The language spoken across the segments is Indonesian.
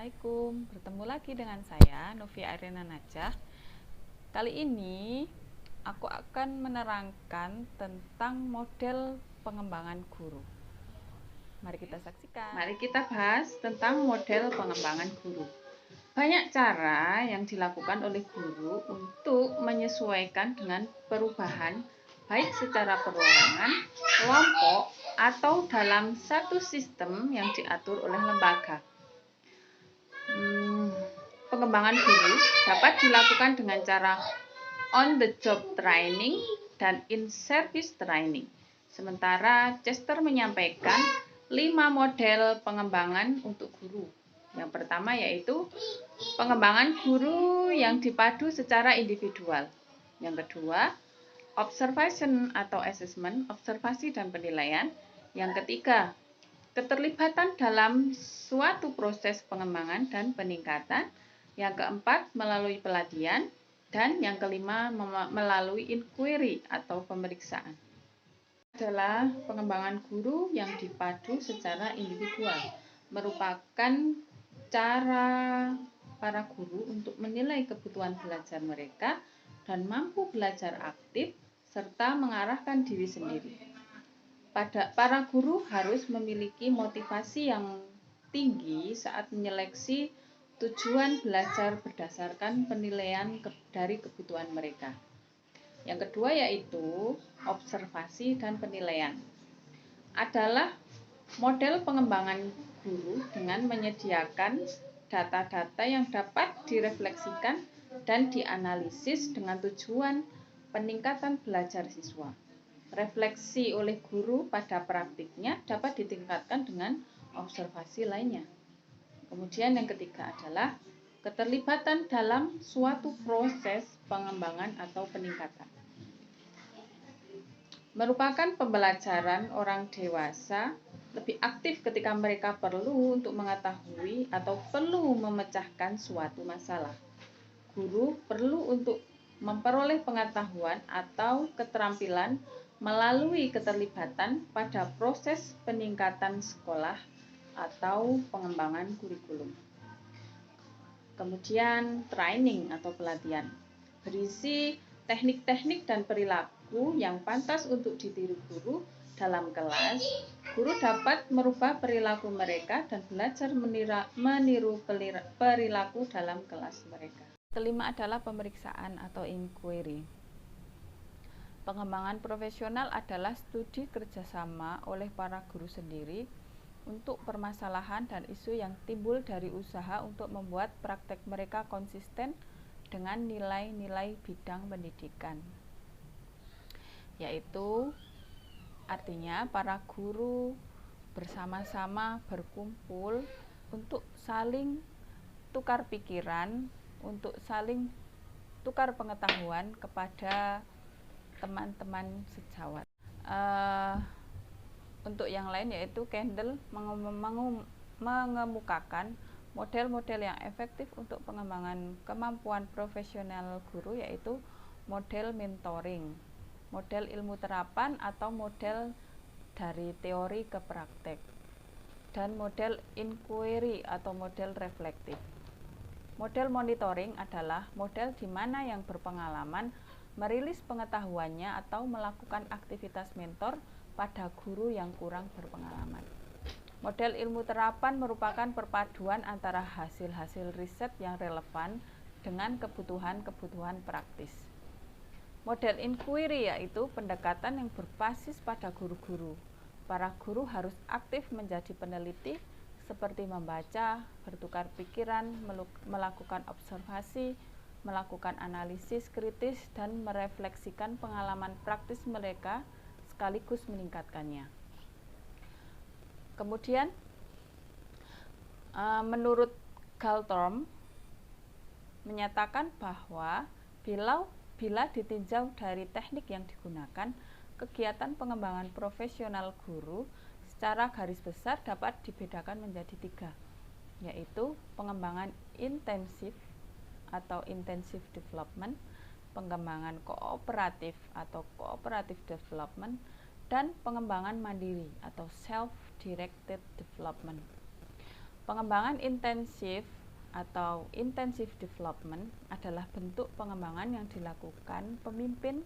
Assalamualaikum, bertemu lagi dengan saya Novi Arena Najah. Kali ini aku akan menerangkan tentang model pengembangan guru. Mari kita saksikan. Mari kita bahas tentang model pengembangan guru. Banyak cara yang dilakukan oleh guru untuk menyesuaikan dengan perubahan, baik secara perorangan, kelompok, atau dalam satu sistem yang diatur oleh lembaga. Pengembangan guru dapat dilakukan dengan cara on the job training dan in service training. Sementara Chester menyampaikan 5 model pengembangan untuk guru. Yang pertama yaitu pengembangan guru yang dipadu secara individual. Yang kedua, observation atau assessment, observasi dan penilaian. Yang ketiga, keterlibatan dalam suatu proses pengembangan dan peningkatan. Yang keempat, melalui pelatihan. Dan yang kelima, melalui inquiry atau pemeriksaan. Adalah pengembangan guru yang dipadu secara individual, merupakan cara para guru untuk menilai kebutuhan belajar mereka dan mampu belajar aktif serta mengarahkan diri sendiri. Para guru harus memiliki motivasi yang tinggi saat menyeleksi tujuan belajar berdasarkan penilaian dari kebutuhan mereka. Yang kedua yaitu observasi dan penilaian. Adalah model pengembangan guru dengan menyediakan data-data yang dapat direfleksikan dan dianalisis dengan tujuan peningkatan belajar siswa. Refleksi oleh guru pada praktiknya dapat ditingkatkan dengan observasi lainnya. Kemudian yang ketiga adalah keterlibatan dalam suatu proses pengembangan atau peningkatan. Merupakan pembelajaran orang dewasa lebih aktif ketika mereka perlu untuk mengetahui atau perlu memecahkan suatu masalah. Guru perlu untuk memperoleh pengetahuan atau keterampilan melalui keterlibatan pada proses peningkatan sekolah atau pengembangan kurikulum. Kemudian training atau pelatihan berisi teknik-teknik dan perilaku yang pantas untuk ditiru guru dalam kelas. Guru dapat merubah perilaku mereka dan belajar meniru perilaku dalam kelas mereka. Kelima adalah pemeriksaan atau inquiry. Pengembangan profesional adalah studi kerjasama oleh para guru sendiri untuk permasalahan dan isu yang timbul dari usaha untuk membuat praktek mereka konsisten dengan nilai-nilai bidang pendidikan. Yaitu artinya para guru bersama-sama berkumpul untuk saling tukar pikiran, untuk saling tukar pengetahuan kepada teman-teman sejawat. Untuk yang lain yaitu Kendall mengemukakan model-model yang efektif untuk pengembangan kemampuan profesional guru, yaitu model mentoring, model ilmu terapan atau model dari teori ke praktek, dan model inquiry atau model reflektif. Model monitoring adalah model di mana yang berpengalaman merilis pengetahuannya atau melakukan aktivitas mentor pada guru yang kurang berpengalaman. Model ilmu terapan merupakan perpaduan antara hasil-hasil riset yang relevan dengan kebutuhan-kebutuhan praktis. Model inquiry yaitu pendekatan yang berbasis pada guru-guru. Para guru harus aktif menjadi peneliti seperti membaca, bertukar pikiran, melakukan observasi, melakukan analisis kritis, dan merefleksikan pengalaman praktis mereka sekaligus meningkatkannya. Kemudian menurut Galtorm menyatakan bahwa bila ditinjau dari teknik yang digunakan, kegiatan pengembangan profesional guru secara garis besar dapat dibedakan menjadi 3, yaitu pengembangan intensif atau intensive development, pengembangan kooperatif atau cooperative development, dan pengembangan mandiri atau self-directed development. Pengembangan intensif atau intensive development adalah bentuk pengembangan yang dilakukan pemimpin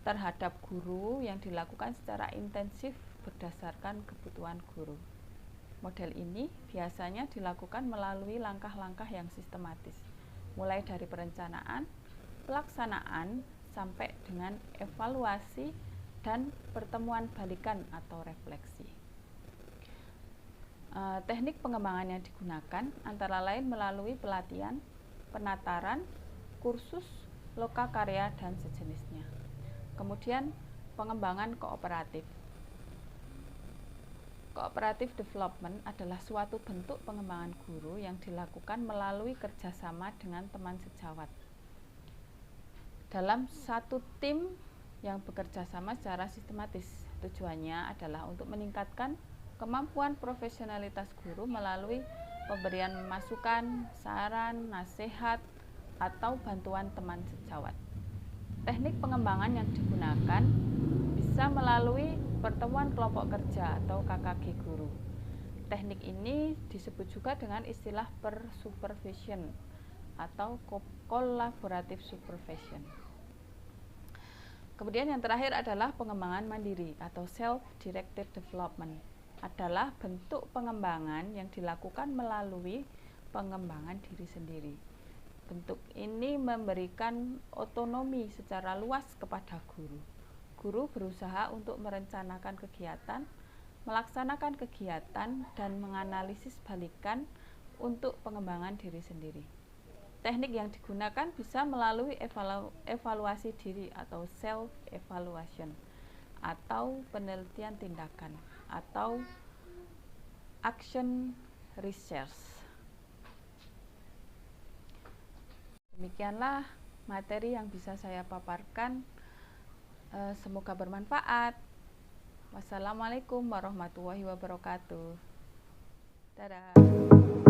terhadap guru yang dilakukan secara intensif berdasarkan kebutuhan guru. Model ini biasanya dilakukan melalui langkah-langkah yang sistematis, mulai dari perencanaan, pelaksanaan, sampai dengan evaluasi dan pertemuan balikan atau refleksi. Teknik pengembangan yang digunakan antara lain melalui pelatihan, penataran, kursus, lokakarya, dan sejenisnya. Kemudian pengembangan kooperatif. Cooperative development adalah suatu bentuk pengembangan guru yang dilakukan melalui kerjasama dengan teman sejawat dalam satu tim yang bekerja sama secara sistematis. Tujuannya adalah untuk meningkatkan kemampuan profesionalitas guru melalui pemberian masukan, saran, nasihat, atau bantuan teman sejawat. Teknik pengembangan yang digunakan bisa melalui pertemuan kelompok kerja atau KKG guru. Teknik ini disebut juga dengan istilah per-supervision atau collaborative supervision. Kemudian yang terakhir adalah pengembangan mandiri atau self-directed development. Adalah bentuk pengembangan yang dilakukan melalui pengembangan diri sendiri. Bentuk ini memberikan otonomi secara luas kepada guru. Guru berusaha untuk merencanakan kegiatan, melaksanakan kegiatan, dan menganalisis balikan untuk pengembangan diri sendiri. Teknik yang digunakan bisa melalui evaluasi diri atau self-evaluation, atau penelitian tindakan, atau action research. Demikianlah materi yang bisa saya paparkan. Semoga bermanfaat. Wassalamualaikum warahmatullahi wabarakatuh. Dadah.